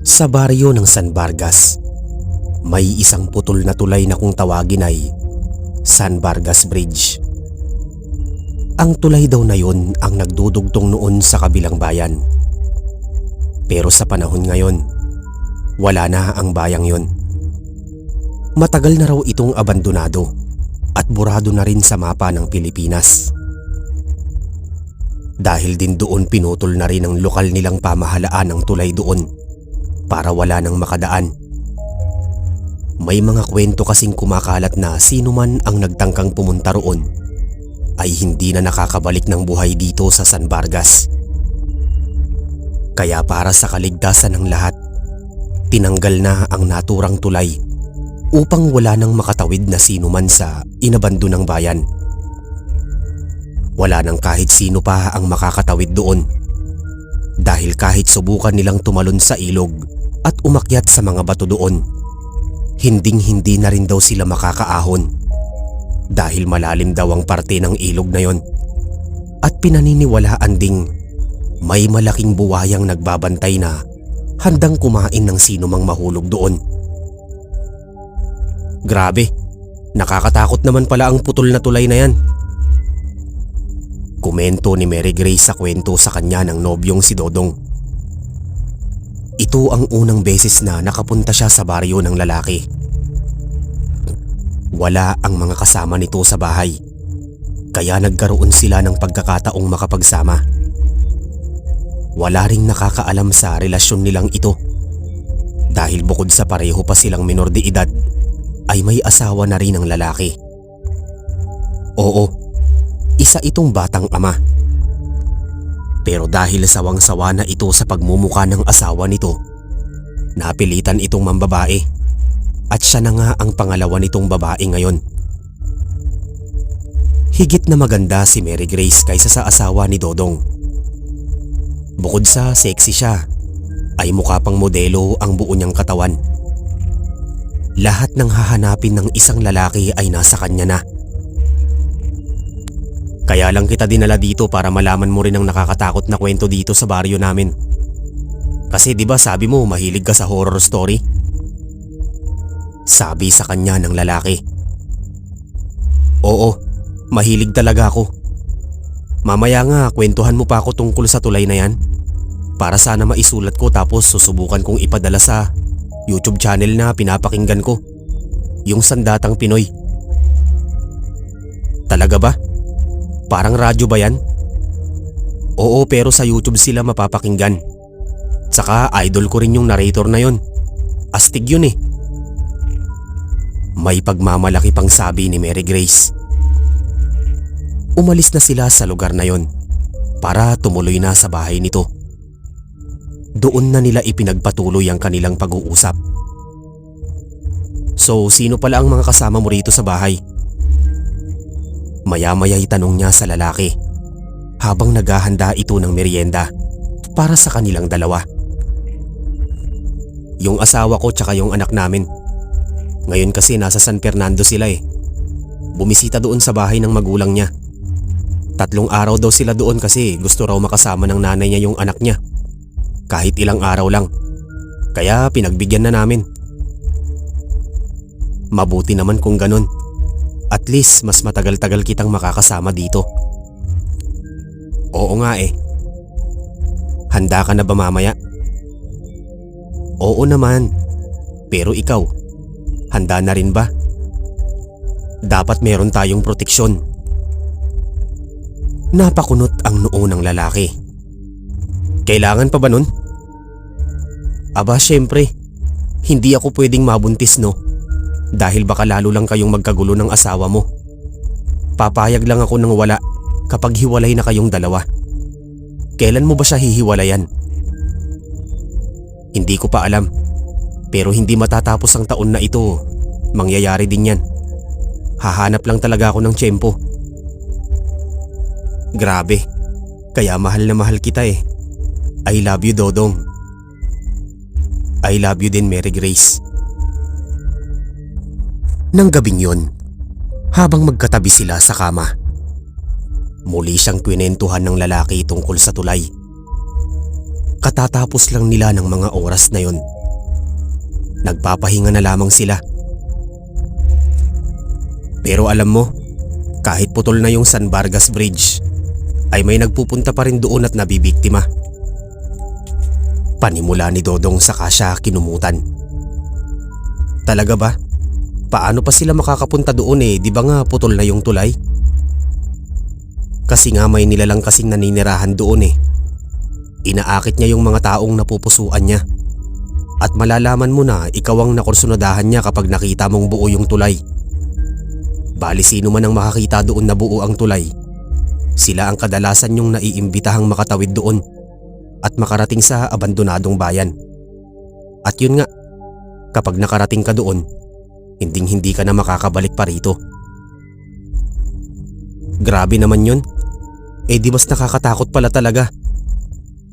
Sa baryo ng San Vargas, may isang putol na tulay na kung tawagin ay San Vargas Bridge. Ang tulay daw na yun ang nagdudugtong noon sa kabilang bayan. Pero sa panahon ngayon, wala na ang bayang yun. Matagal na raw itong abandonado at burado na rin sa mapa ng Pilipinas. Dahil din doon pinutol na rin ang lokal nilang pamahalaan ang tulay doon para wala nang makadaan. May mga kwento kasing kumakalat na sino man ang nagtangkang pumunta roon ay hindi na nakakabalik ng buhay dito sa San Vargas. Kaya para sa kaligtasan ng lahat, tinanggal na ang naturang tulay upang wala nang makatawid na sino man sa inabandonang bayan. Wala nang kahit sino pa ang makakatawid doon dahil kahit subukan nilang tumalon sa ilog at umakyat sa mga bato doon, hinding-hindi na rin daw sila makakaahon dahil malalim daw ang parte ng ilog na yon at pinaniniwalaan ding may malaking buwayang nagbabantay na handang kumain ng sino mang mahulog doon. Grabe, nakakatakot naman pala ang putol na tulay na yan. Komento ni Mary Grace sa kwento sa kanya ng nobyong si Dodong. Ito ang unang beses na nakapunta siya sa baryo ng lalaki. Wala ang mga kasama nito sa bahay, kaya nagkaroon sila ng pagkakataong makapagsama. Wala ring nakakaalam sa relasyon nilang ito dahil bukod sa pareho pa silang menor de edad ay may asawa na rin ang lalaki. Oo, isa itong batang ama. Pero dahil sawang-sawa na ito sa pagmumukha ng asawa nito, napilitan itong mambabae at siya na nga ang pangalawa nitong babae ngayon. Higit na maganda si Mary Grace kaysa sa asawa ni Dodong. Bukod sa sexy siya, ay mukha pang modelo ang buo niyang katawan. Lahat ng hahanapin ng isang lalaki ay nasa kanya na. Kaya lang kita dinala dito para malaman mo rin ang nakakatakot na kwento dito sa baryo namin. Kasi 'di ba sabi mo mahilig ka sa horror story? Sabi sa kanya ng lalaki. Oo, mahilig talaga ako. Mamaya nga kwentuhan mo pa ako tungkol sa tulay na yan para sana maisulat ko tapos susubukan kong ipadala sa YouTube channel na pinapakinggan ko, yung Sandatang Pinoy. Talaga ba? Parang radyo ba yan? Oo, pero sa YouTube sila mapapakinggan. Tsaka idol ko rin yung narrator na yon. Astig yun eh. May pagmamalaki pang sabi ni Mary Grace. Umalis na sila sa lugar na yon para tumuloy na sa bahay nito. Doon na nila ipinagpatuloy ang kanilang pag-uusap. So, sino pala ang mga kasama mo rito sa bahay? Maya-maya'y tanong niya sa lalaki habang naghahanda ito ng merienda para sa kanilang dalawa. Yung asawa ko tsaka yung anak namin. Ngayon kasi nasa San Fernando sila eh. Bumisita doon sa bahay ng magulang niya. 3 araw daw sila doon kasi gusto raw makasama ng nanay niya yung anak niya. Kahit ilang araw lang. Kaya pinagbigyan na namin. Mabuti naman kung ganun. At least mas matagal-tagal kitang makakasama dito. Oo nga eh. Handa ka na ba mamaya? Oo naman. Pero ikaw, handa na rin ba? Dapat meron tayong proteksyon. Napakunot ang noo ng lalaki. Kailangan pa ba nun? Aba syempre, hindi ako pwedeng mabuntis no. Dahil baka lalo lang kayong magkagulo ng asawa mo. Papayag lang ako ng wala kapag hiwalay na kayong dalawa. Kailan mo ba siya hihiwalayan? Hindi ko pa alam. Pero hindi matatapos ang taon na ito. Mangyayari din yan. Hahanap lang talaga ako ng tiyempo. Grabe. Kaya mahal na mahal kita eh. I love you, Dodong. I love you din, Mary Grace. Nang gabing yon, habang magkatabi sila sa kama, Muli siyang kwentuhan ng lalaki tungkol sa tulay. Katatapos lang nila ng mga oras na yon. Nagpapahinga na lamang sila. Pero alam mo, kahit putol na yung San Vargas Bridge, ay may nagpupunta pa rin doon at nabibiktima. Panimula ni Dodong saka siya kinumutan. Talaga ba? Paano pa sila makakapunta doon di ba nga putol na yung tulay? Kasi nga may nilalang kasing naninirahan doon Inaakit niya yung mga taong napupusuan niya. At malalaman mo na ikaw ang nakursunadahan niya kapag nakita mong buo yung tulay. Bali sino man ang makakita doon na buo ang tulay, sila ang kadalasan yung naiimbitahang makatawid doon at makarating sa abandonadong bayan. At yun nga, kapag nakarating ka doon, hindi ka na makakabalik pa rito. Grabe naman yun. Di mas nakakatakot pala talaga.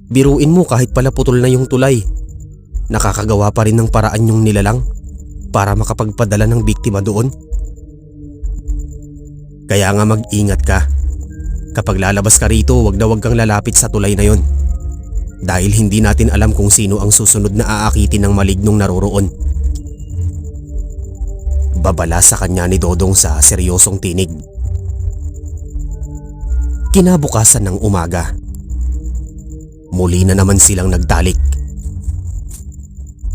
Biruin mo kahit pala putol na yung tulay, nakakagawa pa rin ng paraan yung nilalang para makapagpadala ng biktima doon. Kaya nga mag-ingat ka. Kapag lalabas ka rito, wag kang lalapit sa tulay na yon. Dahil hindi natin alam kung sino ang susunod na aakitin ng malignong naroroon. Babala sa kanya ni Dodong sa seryosong tinig. Kinabukasan ng umaga, muli na naman silang nagtalik.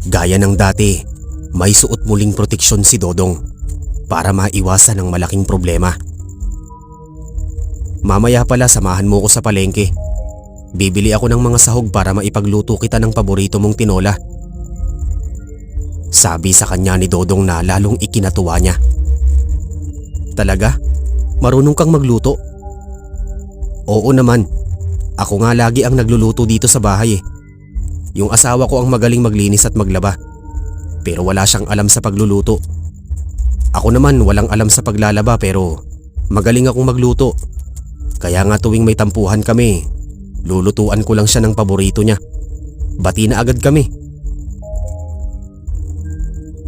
Gaya ng dati, may suot muling proteksyon si Dodong para maiwasan ang malaking problema. Mamaya pala samahan mo ko sa palengke. Bibili ako ng mga sahog para maipagluto kita ng paborito mong tinola. Sabi sa kanya ni Dodong na lalong ikinatuwa niya. Talaga? Marunong kang magluto? Oo naman. Ako nga lagi ang nagluluto dito sa bahay Yung asawa ko ang magaling maglinis at maglaba. Pero wala siyang alam sa pagluluto. Ako naman walang alam sa paglalaba pero magaling akong magluto. Kaya nga tuwing may tampuhan kami, lulutuan ko lang siya ng paborito niya. Bati na agad kami.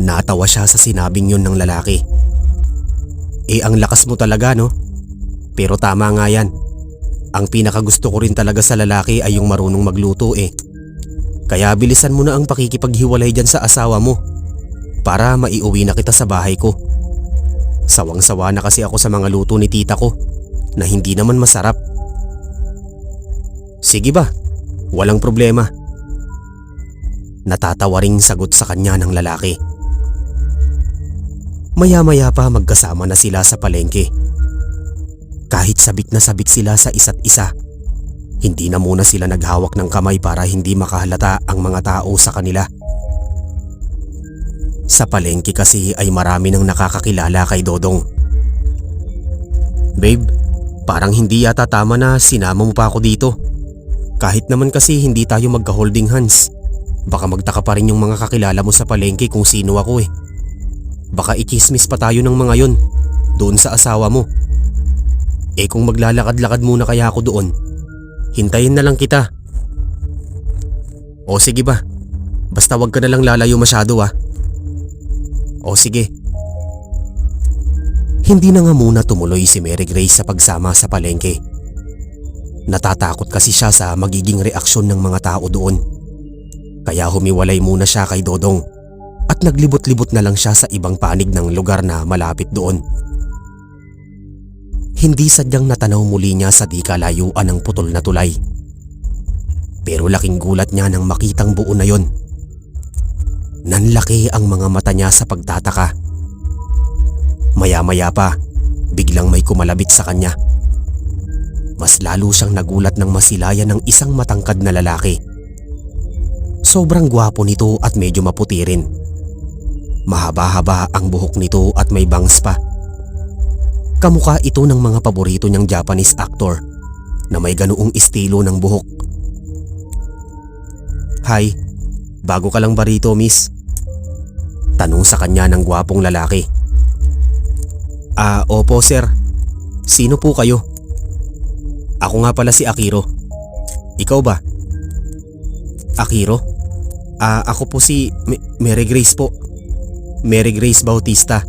Natawa siya sa sinabing yun ng lalaki. Ang lakas mo talaga no? Pero tama nga yan. Ang pinakagusto ko rin talaga sa lalaki ay yung marunong magluto Kaya bilisan mo na ang pakikipaghiwalay dyan sa asawa mo para maiuwi na kita sa bahay ko. Sawang-sawa na kasi ako sa mga luto ni tita ko na hindi naman masarap. Sige ba? Walang problema. Natatawa ring sagot sa kanya ng lalaki. Maya-maya pa magkasama na sila sa palengke. Kahit sabik na sabik sila sa isa't isa, hindi na muna sila naghawak ng kamay para hindi makahalata ang mga tao sa kanila. Sa palengke kasi ay marami nang nakakakilala kay Dodong. Babe, parang hindi yata tama na sinama mo pa ako dito. Kahit naman kasi hindi tayo magka-holding hands, baka magtaka pa rin yung mga kakilala mo sa palengke kung sino ako Baka ikismis pa tayo ng mga yon doon sa asawa mo. Kung maglalakad-lakad muna kaya ako doon, hintayin na lang kita. O sige ba, basta wag ka na lang lalayo masyado O sige. Hindi na nga muna tumuloy si Mary Grace sa pagsama sa palengke. Natatakot kasi siya sa magiging reaksyon ng mga tao doon. Kaya humiwalay muna siya kay Dodong at naglibot-libot na lang siya sa ibang panig ng lugar na malapit doon. Hindi sadyang natanaw muli niya sa di kalayuan ng putol na tulay. Pero laking gulat niya nang makitang buo na yon. Nanlaki ang mga mata niya sa pagtataka. Maya-maya pa, biglang may kumalabit sa kanya. Mas lalo siyang nagulat nang masilayan ng isang matangkad na lalaki. Sobrang gwapo nito at medyo maputi rin. Mahaba-haba ang buhok nito at may bangs pa. Kamukha ito ng mga paborito niyang Japanese actor na may ganoong estilo ng buhok. Hi, bago ka lang ba rito, miss? Tanong sa kanya ng gwapong lalaki. Opo sir. Sino po kayo? Ako nga pala si Akiro. Ikaw ba? Akiro? Ako po si Mary Grace po. Mary Grace Bautista.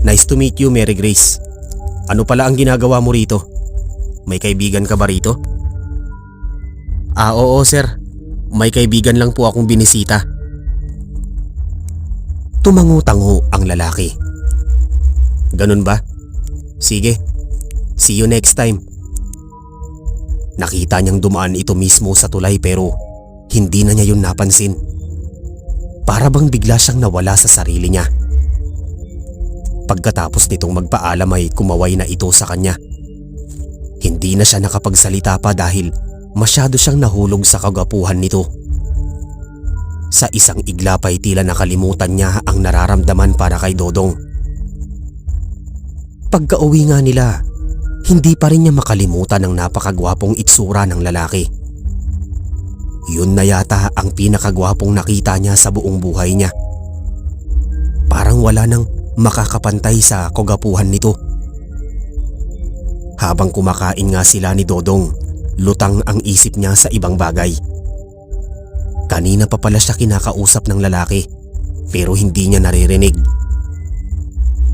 Nice to meet you, Mary Grace. Ano pala ang ginagawa mo rito? May kaibigan ka ba rito? Oo sir, may kaibigan lang po akong binisita. Tumango-tango ang lalaki. Ganun ba? Sige, see you next time. Nakita niyang dumaan ito mismo sa tulay pero hindi na niya yun napansin. Para bang bigla siyang nawala sa sarili niya. Pagkatapos nitong magpaalam ay kumaway na ito sa kanya. Hindi na siya nakapagsalita pa dahil masyado siyang nahulog sa kagwapuhan nito. Sa isang iglap ay tila nakalimutan niya ang nararamdaman para kay Dodong. Pagka-uwi nga nila, hindi pa rin niya makalimutan ang napakagwapong itsura ng lalaki. Yun na yata ang pinakagwapong nakita niya sa buong buhay niya. Parang wala nang makakapantay sa kagapuhan nito. Habang kumakain nga sila ni Dodong, lutang ang isip niya sa ibang bagay. Kanina pa pala siya kinakausap ng lalaki pero hindi niya naririnig.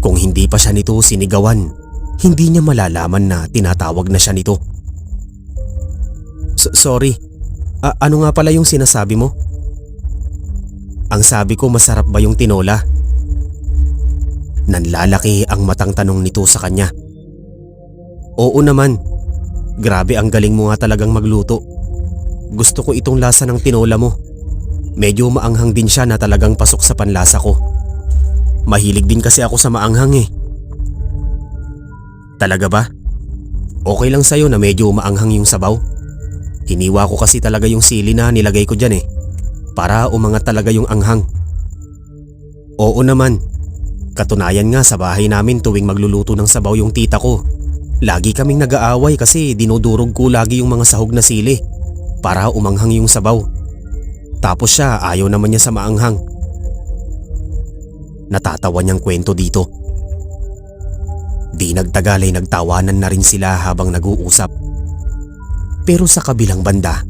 Kung hindi pa siya nito sinigawan, hindi niya malalaman na tinatawag na siya nito. Sorry, ano nga pala yung sinasabi mo? Ang sabi ko masarap ba yung tinola? Nanlalaki ang matang tanong nito sa kanya. Oo naman, grabe ang galing mo nga talagang magluto. Gusto ko itong lasa ng tinola mo. Medyo maanghang din siya na talagang pasok sa panlasa ko. Mahilig din kasi ako sa maanghang eh. Talaga ba? Okay lang sa'yo na medyo maanghang yung sabaw? Hiniwa ko kasi talaga yung sili na nilagay ko dyan eh, para umangat talaga yung anghang. Oo naman. Katunayan nga sa bahay namin tuwing magluluto ng sabaw yung tita ko, lagi kaming nag-aaway kasi dinudurog ko lagi yung mga sahog na sili para umanghang yung sabaw. Tapos siya ayaw naman niya sa maanghang. Natatawa niyang kwento dito. Di nagtagal ay nagtawanan na rin sila habang nag-uusap. Pero sa kabilang banda,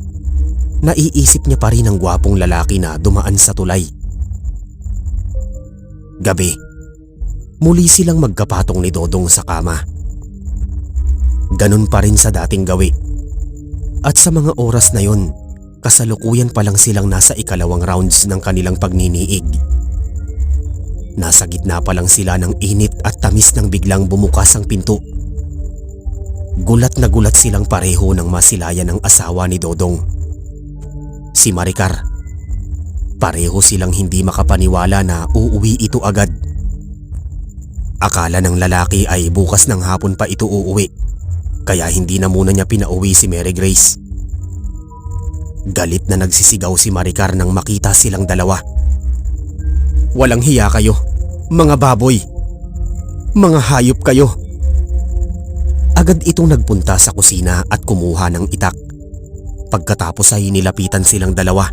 naiisip niya pa rin ang gwapong lalaki na dumaan sa tulay. Gabi, muli silang magkapatong ni Dodong sa kama. Ganun pa rin sa dating gawi. At sa mga oras na yon, kasalukuyan pa lang silang nasa ikalawang rounds ng kanilang pagniniig. Nasa gitna pa lang sila ng init at tamis nang biglang bumukas ang pinto. Gulat na gulat silang pareho nang masilayan ng asawa ni Dodong, si Maricar. Pareho silang hindi makapaniwala na uuwi ito agad. Akala ng lalaki ay bukas ng hapon pa ito uuwi, kaya hindi na muna niya pinauwi si Mary Grace. Galit na nagsisigaw si Maricar nang makita silang dalawa. Walang hiya kayo, mga baboy! Mga hayop kayo! Agad itong nagpunta sa kusina at kumuha ng itak. Pagkatapos ay nilapitan silang dalawa.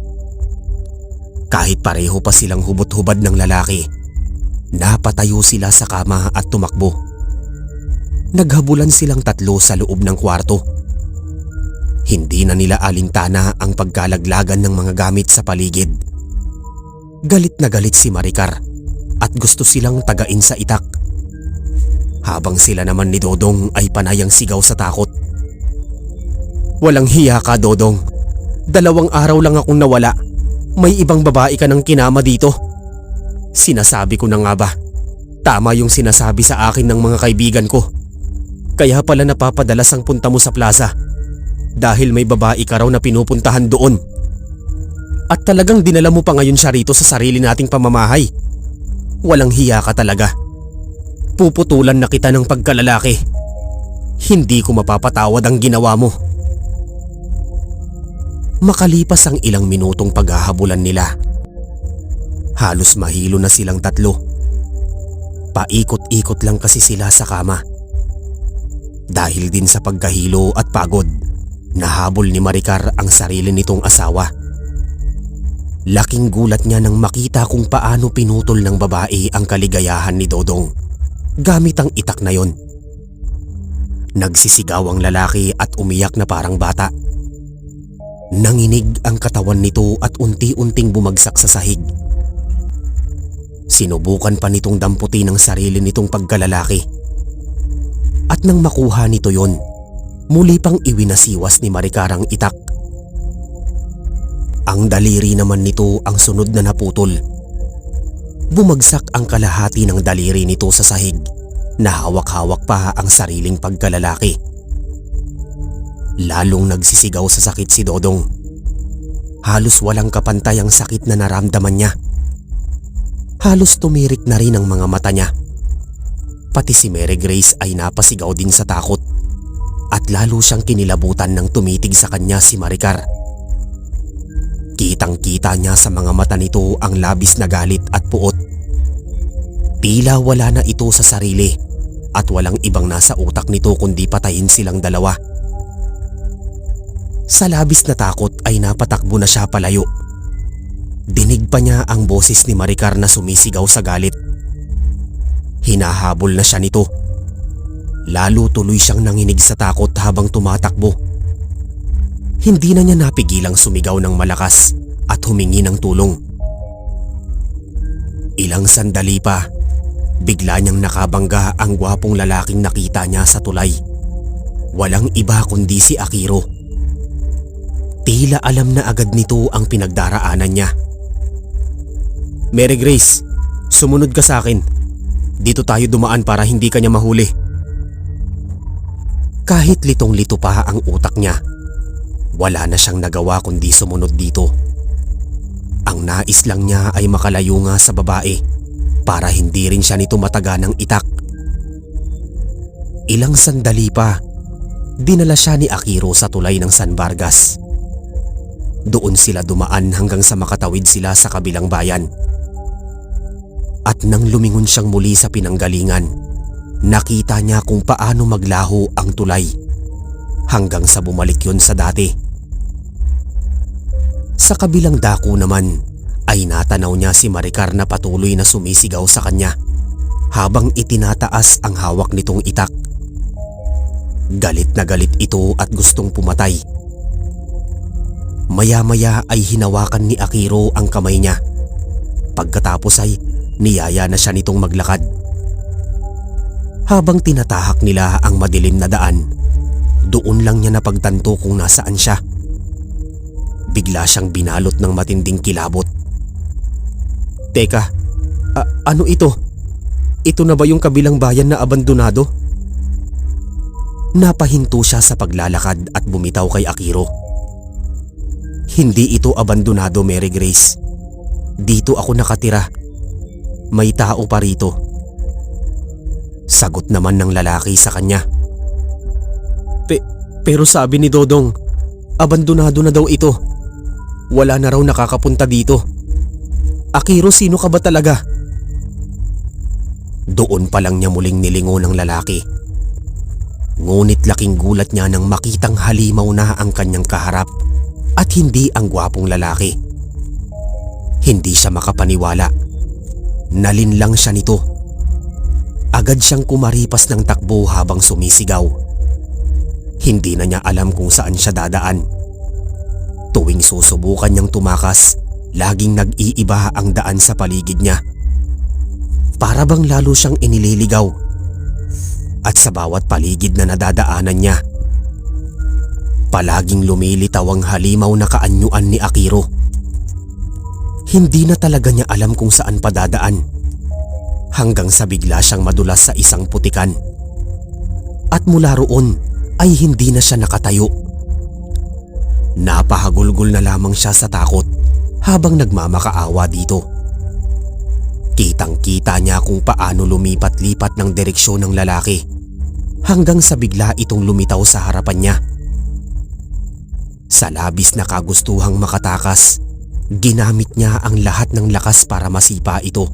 Kahit pareho pa silang hubot-hubad ng lalaki, napatayo sila sa kama at tumakbo. Naghabulan silang tatlo sa loob ng kwarto. Hindi na nila alintana ang pagkalaglagan ng mga gamit sa paligid. Galit na galit si Maricar at gusto silang tagain sa itak. Habang sila naman ni Dodong ay panayang sigaw sa takot. Walang hiya ka, Dodong. 2 araw lang akong nawala. May ibang babae ka ng kinama dito. Sinasabi ko na nga ba, tama yung sinasabi sa akin ng mga kaibigan ko. Kaya pala napapadalas ang punta mo sa plaza, dahil may babae ka raw na pinupuntahan doon. At talagang dinala mo pa ngayon siya rito sa sarili nating pamamahay. Walang hiya ka talaga. Puputulan na kita ng pagkalalaki. Hindi ko mapapatawad ang ginawa mo. Makalipas ang ilang minutong paghahabulan nila, halos mahilo na silang tatlo. Paikot-ikot lang kasi sila sa kama. Dahil din sa pagkahilo at pagod, nahabol ni Maricar ang sarili nitong asawa. Laking gulat niya nang makita kung paano pinutol ng babae ang kaligayahan ni Dodong gamit ang itak na yon. Nagsisigaw ang lalaki at umiyak na parang bata. Nanginig ang katawan nito at unti-unting bumagsak sa sahig. Sinubukan pa nitong damputin ang sarili nitong pagkalalaki. At nang makuha nito yon, muli pang iwinasiwas ni Maricar ang itak. Ang daliri naman nito ang sunod na naputol. Bumagsak ang kalahati ng daliri nito sa sahig na hawak-hawak pa ang sariling pagkalalaki. Lalong nagsisigaw sa sakit si Dodong. Halos walang kapantay ang sakit na naramdaman niya. Halos tumirik na rin ang mga mata niya. Pati si Mary Grace ay napasigaw din sa takot at lalo siyang kinilabutan nang tumitig sa kanya si Maricar. Kitang-kita niya sa mga mata nito ang labis na galit at puot. Tila wala na ito sa sarili at walang ibang nasa utak nito kundi patayin silang dalawa. Sa labis na takot ay napatakbo na siya palayo. Dinig pa niya ang boses ni Maricar na sumisigaw sa galit. Hinahabol na siya nito. Lalo tuloy siyang nanginig sa takot habang tumatakbo. Hindi na niya napigilang sumigaw ng malakas at humingi ng tulong. Ilang sandali pa, bigla niyang nakabangga ang gwapong lalaking nakita niya sa tulay. Walang iba kundi si Akiro. Tila alam na agad nito ang pinagdaraanan niya. Mary Grace, sumunod ka sa akin. Dito tayo dumaan para hindi ka niya mahuli. Kahit litong-lito pa ang utak niya, wala na siyang nagawa kundi sumunod dito. Ang nais lang niya ay makalayo nga sa babae para hindi rin siya nito mataga ng itak. Ilang sandali pa, dinala siya ni Akiro sa tulay ng San Vargas. Doon sila dumaan hanggang sa makatawid sila sa kabilang bayan. At nang lumingon siyang muli sa pinanggalingan, nakita niya kung paano maglaho ang tulay hanggang sa bumalik yun sa dati. Sa kabilang dako naman ay natanaw niya si Maricar na patuloy na sumisigaw sa kanya habang itinataas ang hawak nitong itak. Galit na galit ito at gustong pumatay. Maya-maya ay hinawakan ni Akiro ang kamay niya. Pagkatapos ay niyaya na siya nitong maglakad. Habang tinatahak nila ang madilim na daan, doon lang niya napagtanto kung nasaan siya. Bigla siyang binalot ng matinding kilabot. Teka, ano ito? Ito na ba yung kabilang bayan na abandonado? Napahinto siya sa paglalakad at bumitaw kay Akiro. Hindi ito abandonado, Mary Grace. Dito ako nakatira. May tao pa rito. Sagot naman ng lalaki sa kanya. Pero sabi ni Dodong, abandonado na daw ito. Wala na raw nakakapunta dito. Akiro, sino ka ba talaga? Doon pa lang niya muling nilingon ng lalaki. Ngunit laking gulat niya nang makitang halimaw na ang kanyang kaharap at hindi ang gwapong lalaki. Hindi siya makapaniwala. Nalinlang siya nito. Agad siyang kumaripas ng takbo habang sumisigaw. Hindi na niya alam kung saan siya dadaan. Tuwing susubukan niyang tumakas, laging nag-iiba ang daan sa paligid niya. Para bang lalo siyang inililigaw. At sa bawat paligid na nadadaanan niya, palaging lumilitaw ang halimaw na kaanyuan ni Akiro. Hindi na talaga niya alam kung saan padadaan hanggang sa bigla siyang madulas sa isang putikan. At mula roon ay hindi na siya nakatayo. Napahagulgol na lamang siya sa takot habang nagmamakaawa dito. Kitang-kita niya kung paano lumipat-lipat ng direksyon ng lalaki hanggang sa bigla itong lumitaw sa harapan niya. Sa labis na kagustuhang makatakas, ginamit niya ang lahat ng lakas para masipa ito.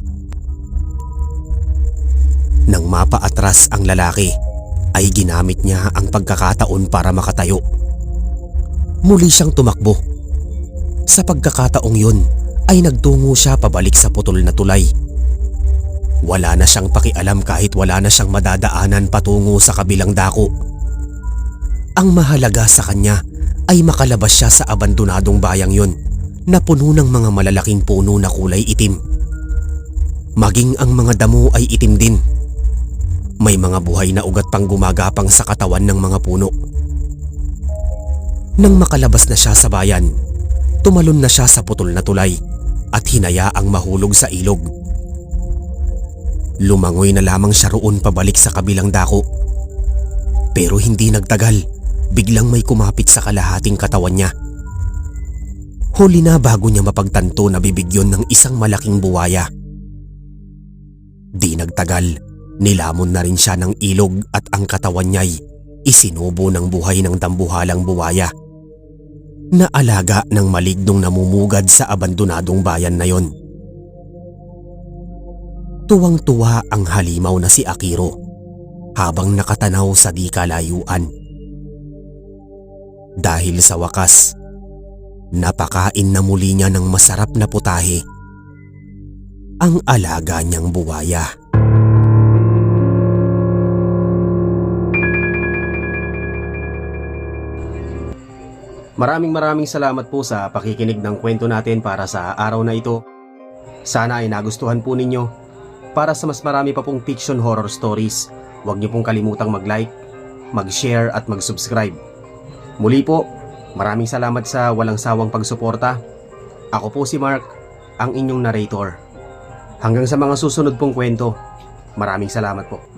Nang mapaatras ang lalaki, ay ginamit niya ang pagkakataon para makatayo. Muli siyang tumakbo. Sa pagkakataong yun, ay nagtungo siya pabalik sa putol na tulay. Wala na siyang pakialam kahit wala na siyang madadaanan patungo sa kabilang dako. Ang mahalaga sa kanya ay makalabas siya sa abandonadong bayang yun na puno ng mga malalaking puno na kulay itim. Maging ang mga damo ay itim din. May mga buhay na ugat pang gumagapang sa katawan ng mga puno. Nang makalabas na siya sa bayan, tumalon na siya sa putol na tulay at hinayaang mahulog sa ilog. Lumangoy na lamang siya roon pabalik sa kabilang dako. Pero hindi nagtagal, biglang may kumapit sa kalahating katawan niya. Huli na bago niya mapagtanto na bibig yun ng isang malaking buwaya. Di nagtagal, nilamon na rin siya ng ilog at ang katawan niya'y isinubo ng buhay ng dambuhalang buwaya na alaga ng malignong namumugad sa abandonadong bayan na yon. Tuwang-tuwa ang halimaw na si Akiro habang nakatanaw sa di kalayuan. Dahil sa wakas, napakain na muli niya ng masarap na putahe ang alaga niyang buwaya. Maraming salamat po sa pakikinig ng kwento natin para sa araw na ito. Sana ay nagustuhan po ninyo. Para sa mas marami pa pong fiction horror stories, huwag niyo pong kalimutang mag-like, mag-share at mag-subscribe. Muli po, maraming salamat sa walang sawang pagsuporta. Ako po si Mark, ang inyong narrator. Hanggang sa mga susunod pong kwento, maraming salamat po.